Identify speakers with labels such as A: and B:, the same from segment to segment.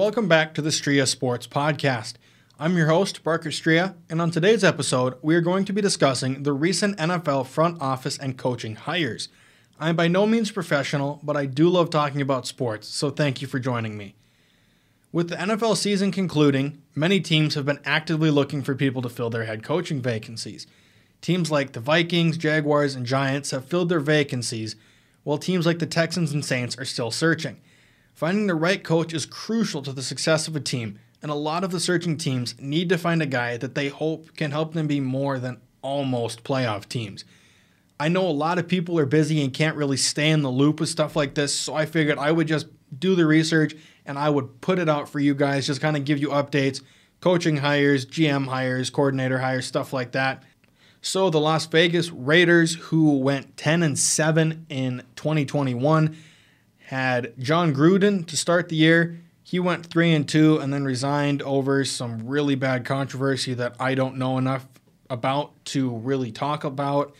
A: welcome back to the Striha Sports Podcast. I'm your host, Barker Striha, and on today's episode, we are going to be discussing the recent NFL front office and coaching hires. I'm by no means professional, but I do love talking about sports, so thank you for joining me. With the NFL season concluding, many teams have been actively looking for people to fill their head coaching vacancies. Teams like the Vikings, Jaguars, and Giants have filled their vacancies, while teams like the Texans and Saints are still searching. Finding the right coach is crucial to the success of a team, and a lot of the searching teams need to find a guy that they hope can help them be more than almost playoff teams. I know a lot of people are busy and can't really stay in the loop with stuff like this, so I figured I would just do the research and I would put it out for you guys, just kind of give you updates, coaching hires, GM hires, coordinator hires, stuff like that. So the Las Vegas Raiders, who went 10-7 in 2021, had John Gruden to start the year. He went 3-2 and then resigned over some really bad controversy that I don't know enough about to really talk about.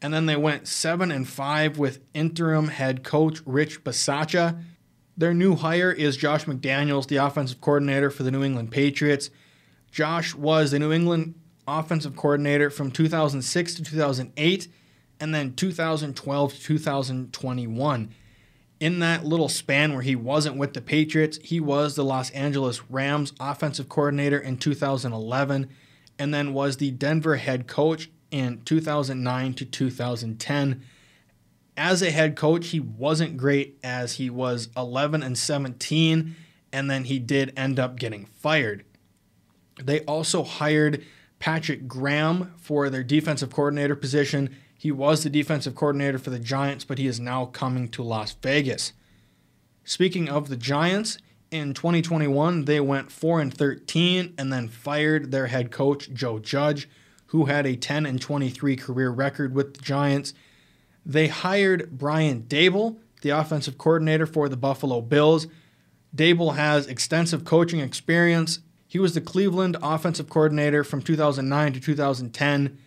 A: And then they went 7-5 with interim head coach Rich Bisaccia. Their new hire is Josh McDaniels, the offensive coordinator for the New England Patriots. Josh was the New England offensive coordinator from 2006 to 2008 and then 2012 to 2021. In that little span where he wasn't with the Patriots, he was the Los Angeles Rams offensive coordinator in 2011 and then was the Denver head coach in 2009 to 2010. As a head coach, he wasn't great as he was 11-17 and then he did end up getting fired. They also hired Patrick Graham for their defensive coordinator position. He was the defensive coordinator for the Giants, but he is now coming to Las Vegas. Speaking of the Giants, in 2021, they went 4-13 and then fired their head coach, Joe Judge, who had a 10-23 career record with the Giants. They hired Brian Daboll, the offensive coordinator for the Buffalo Bills. Daboll has extensive coaching experience. He was the Cleveland offensive coordinator from 2009 to 2010.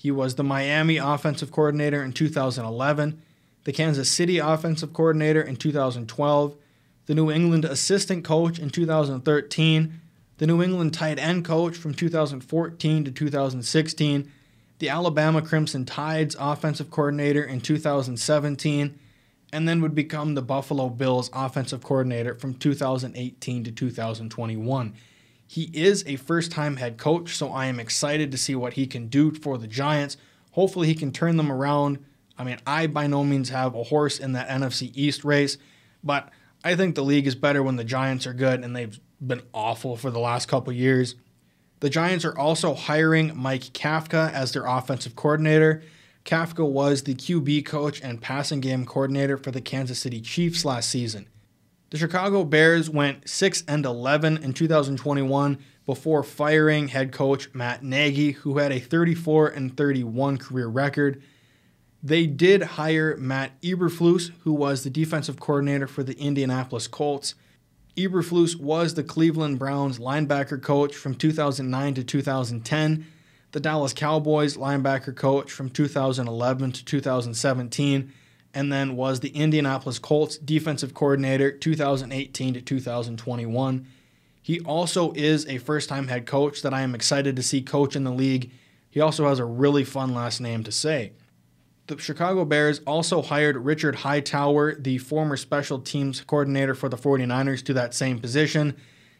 A: He was the Miami offensive coordinator in 2011, the Kansas City offensive coordinator in 2012, the New England assistant coach in 2013, the New England tight end coach from 2014 to 2016, the Alabama Crimson Tide's offensive coordinator in 2017, and then would become the Buffalo Bills offensive coordinator from 2018 to 2021. He is a first-time head coach, so I am excited to see what he can do for the Giants. Hopefully he can turn them around. I mean, I by no means have a horse in that NFC East race, but I think the league is better when the Giants are good, and they've been awful for the last couple years. The Giants are also hiring Mike Kafka as their offensive coordinator. Kafka was the QB coach and passing game coordinator for the Kansas City Chiefs last season. The Chicago Bears went 6-11 in 2021 before firing head coach Matt Nagy, who had a 34-31 career record. They did hire Matt Eberflus, who was the defensive coordinator for the Indianapolis Colts. Eberflus was the Cleveland Browns linebacker coach from 2009 to 2010, the Dallas Cowboys linebacker coach from 2011 to 2017, and then was the Indianapolis Colts defensive coordinator 2018 to 2021. He also is a first-time head coach that I am excited to see coach in the league. He also has a really fun last name to say. The Chicago Bears also hired Richard Hightower, the former special teams coordinator for the 49ers, to that same position.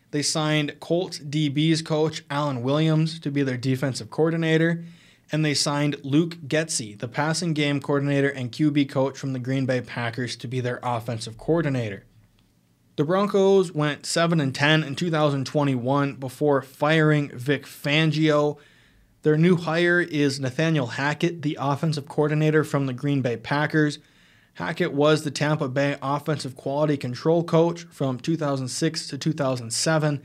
A: They signed Colts DBs coach Alan Williams to be their defensive coordinator, and they signed Luke Getsy, the passing game coordinator and QB coach from the Green Bay Packers, to be their offensive coordinator. The Broncos went 7-10 in 2021 before firing Vic Fangio. Their new hire is Nathaniel Hackett, the offensive coordinator from the Green Bay Packers. Hackett was the Tampa Bay offensive quality control coach from 2006 to 2007,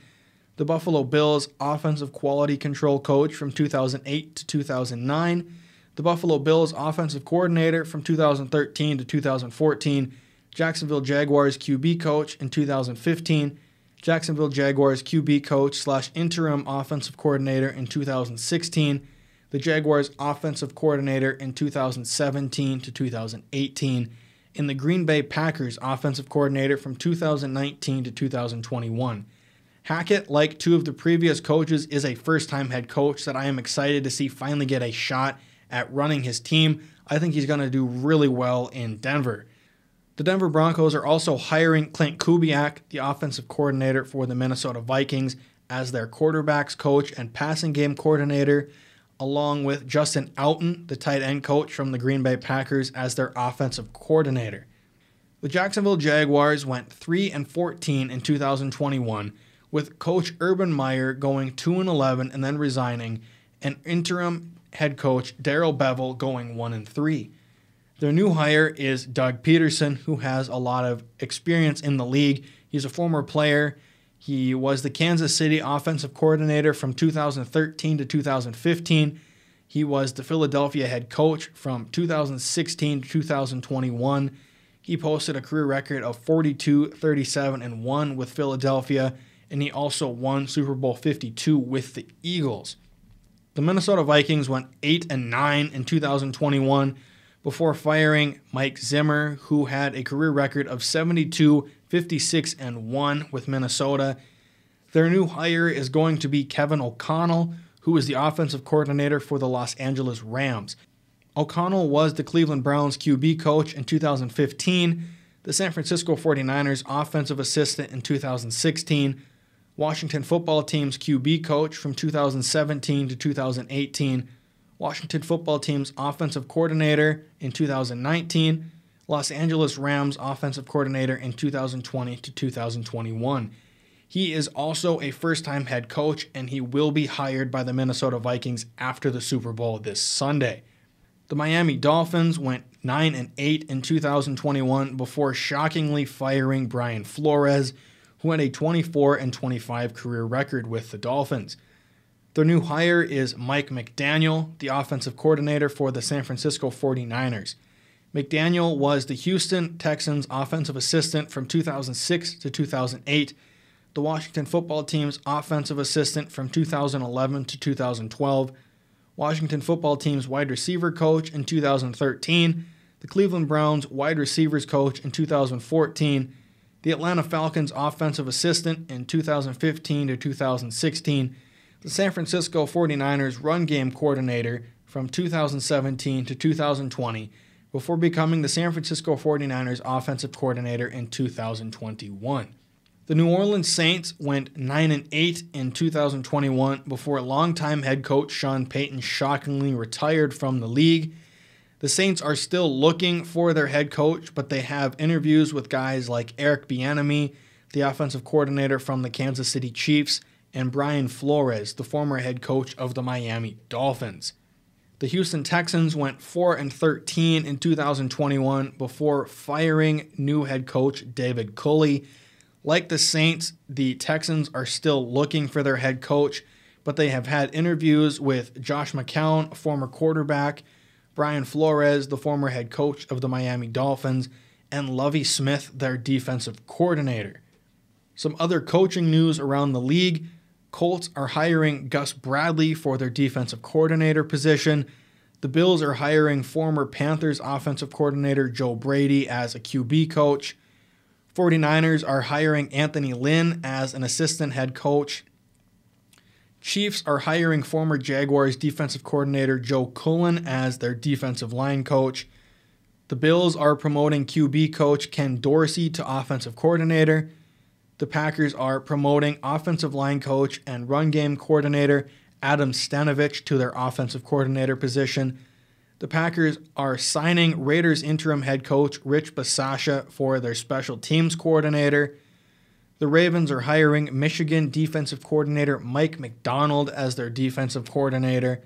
A: the Buffalo Bills offensive quality control coach from 2008 to 2009, the Buffalo Bills offensive coordinator from 2013 to 2014, Jacksonville Jaguars QB coach in 2015, Jacksonville Jaguars QB coach / interim offensive coordinator in 2016, the Jaguars offensive coordinator in 2017 to 2018, and the Green Bay Packers offensive coordinator from 2019 to 2021. Hackett, like two of the previous coaches, is a first-time head coach that I am excited to see finally get a shot at running his team. I think he's going to do really well in Denver. The Denver Broncos are also hiring Clint Kubiak, the offensive coordinator for the Minnesota Vikings, as their quarterbacks coach and passing game coordinator, along with Justin Outten, the tight end coach from the Green Bay Packers, as their offensive coordinator. The Jacksonville Jaguars went 3-14 in 2021, with Coach Urban Meyer going 2-11 and then resigning, and interim head coach Darrell Bevell going 1-3. Their new hire is Doug Peterson, who has a lot of experience in the league. He's a former player. He was the Kansas City offensive coordinator from 2013 to 2015. He was the Philadelphia head coach from 2016 to 2021. He posted a career record of 42, 37, and 1 with Philadelphia, and he also won Super Bowl 52 with the Eagles. The Minnesota Vikings went 8-9 in 2021 before firing Mike Zimmer, who had a career record of 72, 56, and 1 with Minnesota. Their new hire is going to be Kevin O'Connell, who is the offensive coordinator for the Los Angeles Rams. O'Connell was the Cleveland Browns QB coach in 2015, the San Francisco 49ers offensive assistant in 2016, Washington football team's QB coach from 2017 to 2018, Washington football team's offensive coordinator in 2019, Los Angeles Rams offensive coordinator in 2020 to 2021. He is also a first-time head coach, and he will be hired by the Minnesota Vikings after the Super Bowl this Sunday. The Miami Dolphins went 9-8 in 2021 before shockingly firing Brian Flores, who had a 24-25 career record with the Dolphins. Their new hire is Mike McDaniel, the offensive coordinator for the San Francisco 49ers. McDaniel was the Houston Texans offensive assistant from 2006 to 2008, the Washington football team's offensive assistant from 2011 to 2012, Washington football team's wide receiver coach in 2013, the Cleveland Browns wide receivers coach in 2014, the Atlanta Falcons offensive assistant in 2015 to 2016, the San Francisco 49ers run game coordinator from 2017 to 2020, before becoming the San Francisco 49ers offensive coordinator in 2021. The New Orleans Saints went 9-8 in 2021 before longtime head coach Sean Payton shockingly retired from the league. The Saints are still looking for their head coach, but they have interviews with guys like Eric Bieniemy, the offensive coordinator from the Kansas City Chiefs, and Brian Flores, the former head coach of the Miami Dolphins. The Houston Texans went 4-13 in 2021 before firing new head coach David Culley. Like the Saints, the Texans are still looking for their head coach, but they have had interviews with Josh McCown, a former quarterback, Brian Flores, the former head coach of the Miami Dolphins, and Lovie Smith, their defensive coordinator. Some other coaching news around the league: Colts are hiring Gus Bradley for their defensive coordinator position. The Bills are hiring former Panthers offensive coordinator Joe Brady as a QB coach. 49ers are hiring Anthony Lynn as an assistant head coach. Chiefs are hiring former Jaguars defensive coordinator Joe Cullen as their defensive line coach. The Bills are promoting QB coach Ken Dorsey to offensive coordinator. The Packers are promoting offensive line coach and run game coordinator Adam Stanovich to their offensive coordinator position. The Packers are signing Raiders interim head coach Rich Bisaccia for their special teams coordinator. The Ravens are hiring Michigan defensive coordinator Mike McDonald as their defensive coordinator.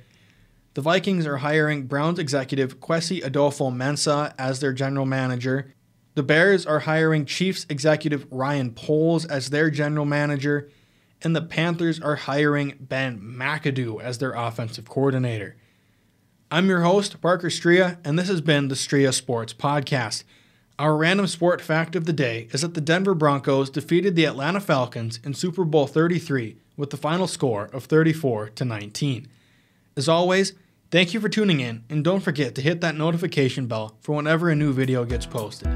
A: The Vikings are hiring Browns executive Kwesi Adolfo-Mensah as their general manager. The Bears are hiring Chiefs executive Ryan Poles as their general manager. And the Panthers are hiring Ben McAdoo as their offensive coordinator. I'm your host, Parker Striha, and this has been the Striha Sports Podcast. Our random sport fact of the day is that the Denver Broncos defeated the Atlanta Falcons in Super Bowl 33 with the final score of 34-19. As always, thank you for tuning in, and don't forget to hit that notification bell for whenever a new video gets posted.